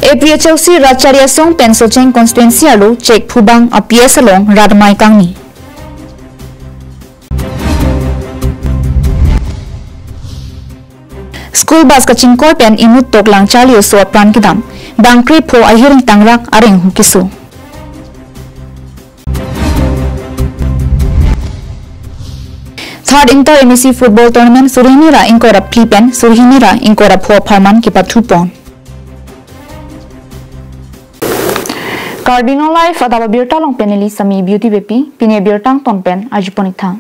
APHLC Racharya Song Pensocheng Constituency Alu Cek Phubang APS Along Radmai Kangni. School bus kaching kor pen imut tok lang Charlie so pran kidam bangkri pho ahiring tangrak areng hukisu. Third Inter MEC Football Tournament Surhinira Inkora Plipen Surhinira Inkora Pho Pharman Kipatupon. KarbiAnglongLIVE Adaba Birta Long Peneli Sami Beauty Bepi Pine Birtang Tonpen Ajiponitha.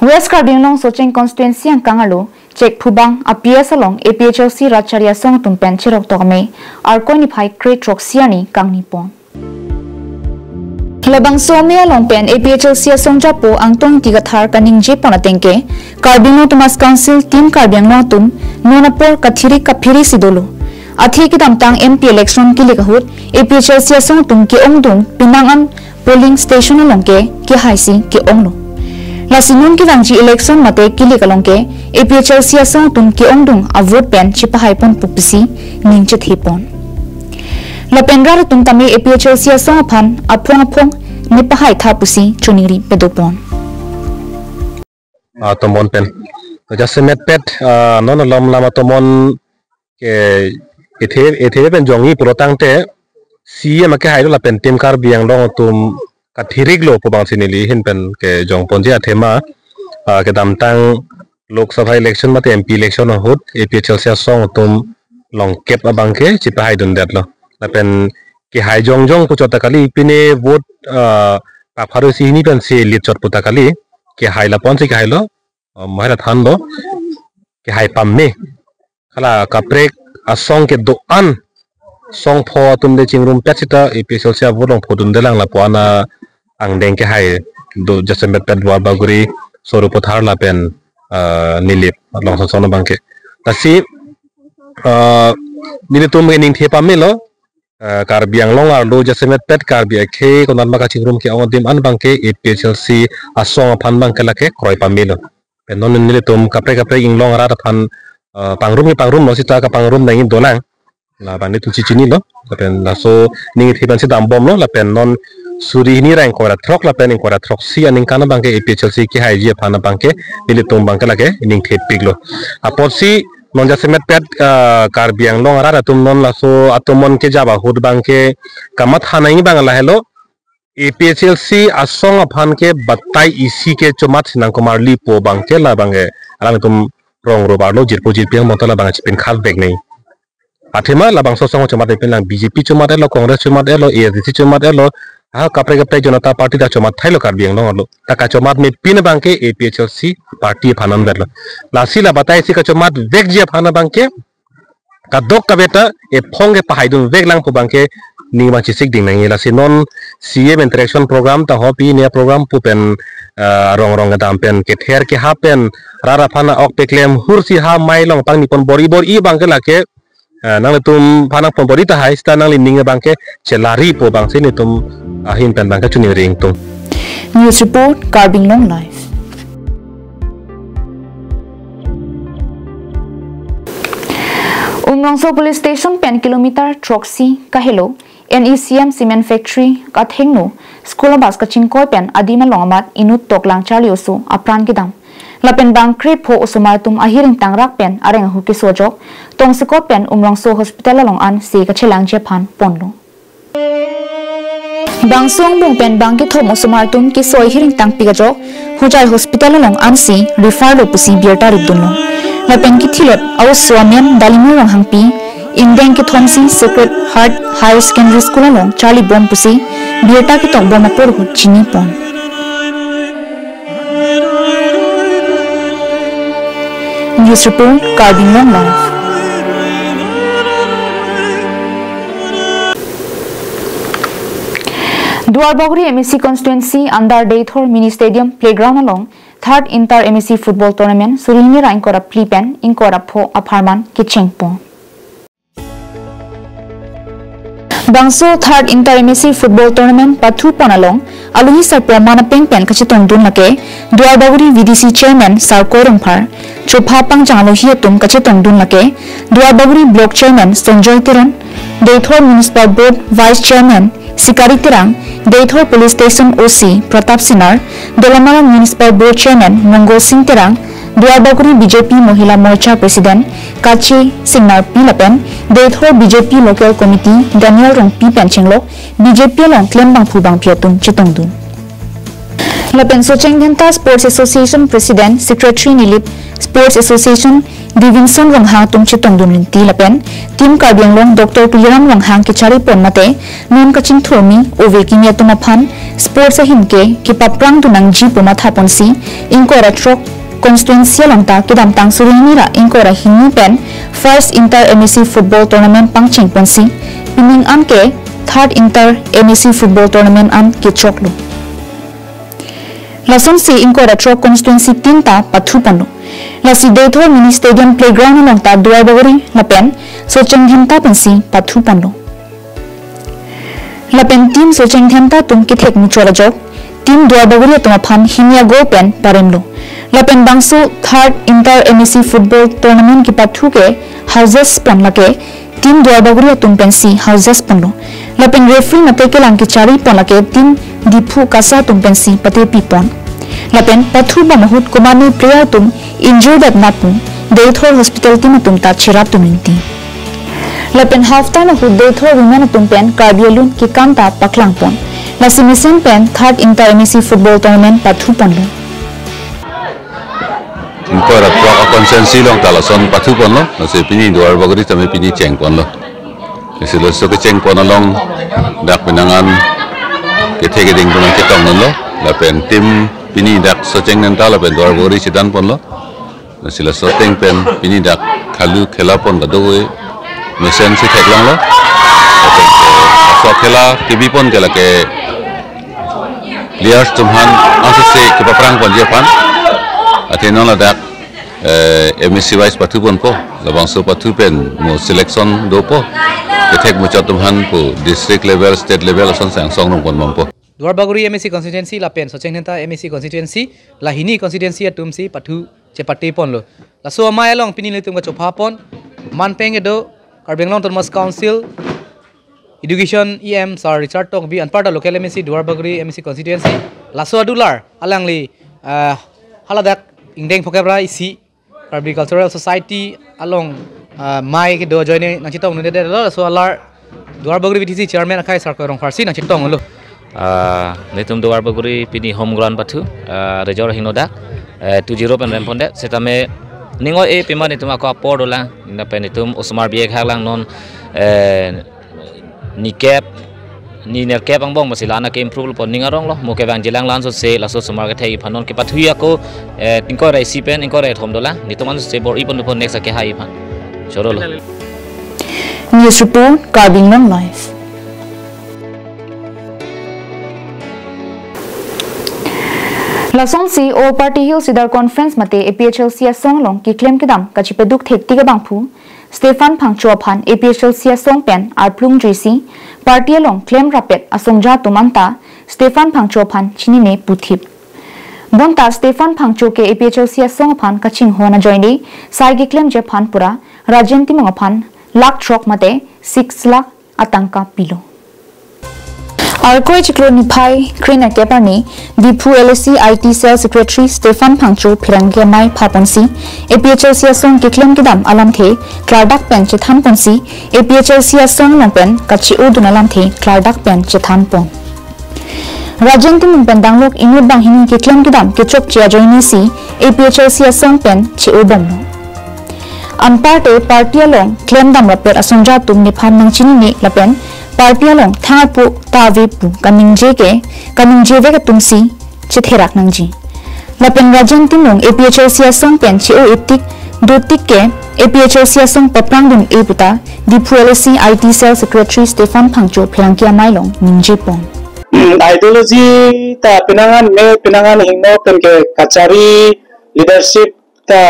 West KarbiAnglong Socheng Constituency ang Kangalo Cek Phubang APS along APHLC Racharya Song Tumpen Chirok Tokme Arkoni Pai Kre Troxiani Kangnipon. Labang Somia Longpen APHLC Song Japo ang Tong Tigathar Kaning Jepon Atengke KarbiAnglong Thomas Council Team KarbiAnglong Tum Nonapor Kathiri Kaphiri Sidolo. Athi Kidamtang MP election Kilikahut APHLC Song Tum Ki Ongdung Pinangan Polling Station Alongke Ki Haisi Ki Onglo. Lasinun ki rangji election mate kili kalongke APHLC asong tum ki ongdung a vote pen chipahay pon pupisi ningchit hipon. Lapendra tum tami APHLC asong aphan apong nipahay thapusi chuniri pedopon. Tomon pen. Just met pet non lom lama tomon ke ethe pen jongi purotang te siya make haydo la pen tim KarbiAnglong tum Kathirig lo po bang sinili hin pen ke jong ponji athema ke damtang Lok Sabha election mate MP election hot APHLC song tum long kep abang ke chipa hai dun dat lo la pen ke hai jong ko chota kali pine vote pa pharo si ni pen se lit chot puta kali ke hai la pon se ke hai lo mahara than lo ke hai pam me khala kaprek asong ke do an song pho tum de chingrum pachita APHLC vote long phodun de lang la pana ang deng ke hai do jasemet pet war baguri soru pothar la pen nilip long sono bangke tasi nilitum ke ning thepa melo KarbiAnglong arlo jasemet pet Karbi ke konan maka chingrum ke ondim an bangke APHLC asong phan bangke lake kroi pamilo pen non nilitum kapre inglong ara phan pangrum no sita ka pangrum nangin dolang la bani tu chichini lo pen la so ning thiban si dam bom lo la pen non suri ni rang kora trok la pen kora trok si aning kana bangke APHLC ki hai je phana bangke nilitum bangke lake ning thep piglo apot si non jasemet pet KarbiAnglong ara tum non la so atomon ke jaba hud bangke kamat hanai bangala hello APHLC asong aphan ke batai isi ke chomat sinang kumar li po bangke la bangke alang tum rong ro barlo jirpo jirpiang motola bang chipin khal bek nei athema labang so song chomat pen lang BJP chomat elo Congress chomat elo ASDC chomat elo ha kapre Janata Party da chomat thailo KarbiAnglong lo taka chomat me pin bangke APHLC party phanan berlo lasi la batai si ka chomat vek je phana bangke ka dok ka beta e phonge pahaidun vek lang po bangke ning ma chisik ding nang lasi non CM interaction program ta hopi ne program pu pen rong dam pen ke ther ke ha pen rara phana ok peklem hursi ha mailong pang ni pon bori i bangke lake nang tum phana pon bori ta hai sta nang ning bangke chelari po bang se ni tum ahin pen bangka chuni ring tum. News report KarbiAnglongLIVE. Umrangso Police Station pen kilometer Troxy kahelo NECM Cement Factory kathengno School bus kachingkoi pen adima longamat inut toklang charliosu apran kidam lapen bangkri pho usumartum ahiring tangrak pen areng huki sojok tongsikot pen umrangso hospital long an si kachelang jepan ponlo Bangsong bung pen bangki thom usumartum ki soi hiring tang pigajok hujai hospital long an si refer lo pusi bierta ribdunlo lapen ki thilot awas suamiam dalimu long hangpi Indeng ki thomsi Sacred Heart Higher Secondary School along Charlie Bom pusi bierta ki tong bom apor hu chini pon News report KarbiAnglongLIVE. Duarbaguri MEC constituency under Deithor Mini Stadium playground along third Inter MEC football tournament Surini Rankora Plipen Inkora Pho Aparman Kichengpo. Bangso third inter MSC football tournament pathu panalong aluhi sarpo manapeng pen kachitong dun lake Duar Baguri VDC chairman Sarko Rongphar Chupha Pangjang aluhi atum kachitong dun lake Duar Baguri block chairman Sonjoy Tiran Deithor municipal board vice chairman Sikari Tirang Deithor police station OC Pratap Sinar Dolamara municipal board chairman Mongol Singh Tirang Duar Baguri BJP Mohila Morcha President Kachi Singnar Pilapen Deithor BJP Local Committee Daniel Rong Pi Penchinglo BJP Long Klem Bang Phu Bang Piatum Chitongdun Lapen Socheng Dhenta Sports Association President Secretary Nilip Sports Association Divinson Wanghang Tum Chitongdun Linti Lapen Team KarbiAnglong Dr. Tuliram Wanghang Kichari Pon Mate Nun Kaching Thomi Ove Kimya Tumaphan Sports Ahimke Kipaprang Tunang Ji Pumatha Ponsi Inkora Trok constituency longta kidam tang surinira inkora hinni pen first inter MSC football tournament pangching ponsi pining amke third inter MSC football tournament am ke choklu lason si inkora trok constituency tinta pathu panu lasi Deithor mini stadium playground longta Duar Baguri lapen socheng himta pensi pathu panu lapen team socheng himta tum ki thek ni chora jok team Duar Baguri tumaphan himya go pen paremlo Lapen Bangso third inter MSC football tournament ki pathu ke houses pon lake team Duar Baguri tumpensi houses ponlo Lapen referee mate ke lang ki chari pon lake team Diphu Kasa tumpensi pate pipon Lapen pathu banahut kumani player tum injured at napun Deithor hospital team tumta chirap tuminti Lapen half time hu Deithor women tumpen KarbiAnglong ki kanta paklang pon Lasimisen pen third inter MSC football tournament pathu ponlo Inkor atwa konsensi long talason pathu pon lo nasi pini Duar Baguri tami pini ceng pon lo nasi lo so ke ceng pon along dak pinangan ke thege ding pon ke tong lo lapen tim pini dak so ceng nenta lapen Duar Baguri sidan pon lo nasi lo so teng pen pini dak khalu khela pon ka doe mesen si thek long lo lapen so khela ke bi pon ke la ke players tumhan ase se ke paprang pon je pan Athena la dak MSC wise pathu pon po labang so pathu pen mo selection do po ketek mo chatumhan po district level state level ason sang song nong pon mampo Duar Baguri MSC constituency la pen socheng nenta MSC constituency la hini constituency atumsi pathu che patte pon lo la so ma along pinil tum ka chopha pon manpeng edo KarbiAnglong Thomas Council Education EM Sir Richard Tong bi anparta local MSC Duar Baguri MSC constituency la so adular alangli haladak ingdeng phokebra isi Agricultural Society along mai ke do join nang chitong ne de lo so alar Duar Baguri VDC chairman akai Sarko Rongphar si nang chitong lo netum Duar Baguri pini home ground pathu rejor hinoda 20 pen remponde setame ningo e pima netum ako apodola na penitum usmar biek halang non ni cap ni ner cap ang bong masilana ke improve pon ningarong lo mo ke bang jilang lan so se la so sumar ke thai phanon ke pathu ako tinko rai si pen inko rai thom dola nituman se bor ipon pon next ke hai phan chorolo News report KarbiAnglongLIVE Lason si all party hill sidar conference mate APHLC songlong ki claim kidam kachipeduk thekti ga bangphu Stefan Phangchuaphan APHLC songpen arplung jisi party along claim rapet asongja tumanta Stefan Phangchuaphan chinine puthip bonta Stefan Phangchu ke APHLC songphan kaching hona joini sai gi claim je phan pura rajenti mangaphan lakh trok mate 6 lakh atangka pilo Arkoi chiklo niphai krena keparni Diphu LSC IT cell secretary Stefan Phangchu phirangge mai phaponsi APHLC song ke claim kidam alam the clardak pen che tham ponsi APHLC song lampen kachi udun alam the clardak pen che tham pon Rajanti mumpen danglok inu bang hini ke claim kidam ke chok chia joini si APHLC song pen che ubam no Anparte party along claim dam rapet asongja tum niphan nang chini ni lapen party along thapu tavipu kaningje ve ka tumsi chitherak nangji lapen rajanti mung APHLC song pen chi o itik dotik ke APHLC song paprang dun eputa Diphu LSC IT cell secretary Stefan Phangchu phirangkia mailong ningje pon ideology ta pinangan hingno penke kachari leadership ta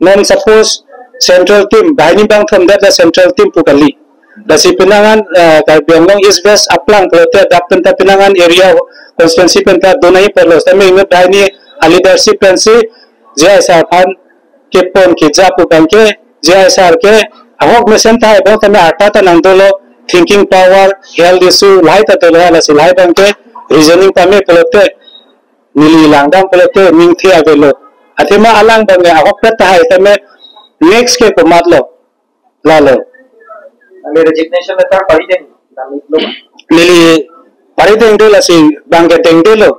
non suppose central team bani bang from that the central team pukali Dasi penangan Karbi Anglong East West aplang pelote dak penta penangan area konstituensi penta donai perlu. Tami ingat dah ini leadership pensi JSR pan kepon ke japu bangke JSR ke ahok mesin tai bang tami arta tanang dolo thinking power health issue lai ta dolo ala si lai bangke reasoning tami pelote nili langdang pelote mingthi agelo. Athema alang bangke ahok peta hai tami next ke pematlo lalo. Resignation letter pari deng Lili pari deng dulu si bangke deng dulu.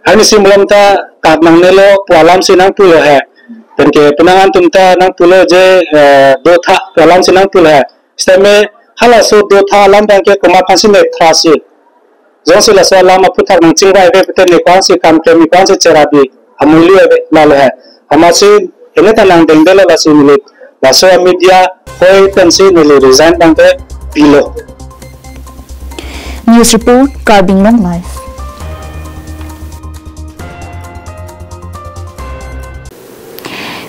Ani si belum ta kadang nelo pualam sinang pulo hai. Dan ke penangan tumta nang pulo je do tha pualam sinang pulo hai. Isteme hala so do tha alam bangke kemapan si netrasi. Jangan sila so alam aputar nang cingrai be pete nekwan si kample nekwan si cerabi. Amuli lalu hai. Amasi ini tanang deng dulu la si milik. Laso media koi pensi nili resign bangke pilo. News report KarbiAnglongLIVE.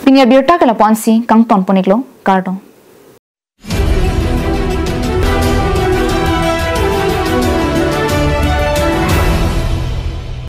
Pinya birta kala ponsi kang ton poniklo kardo.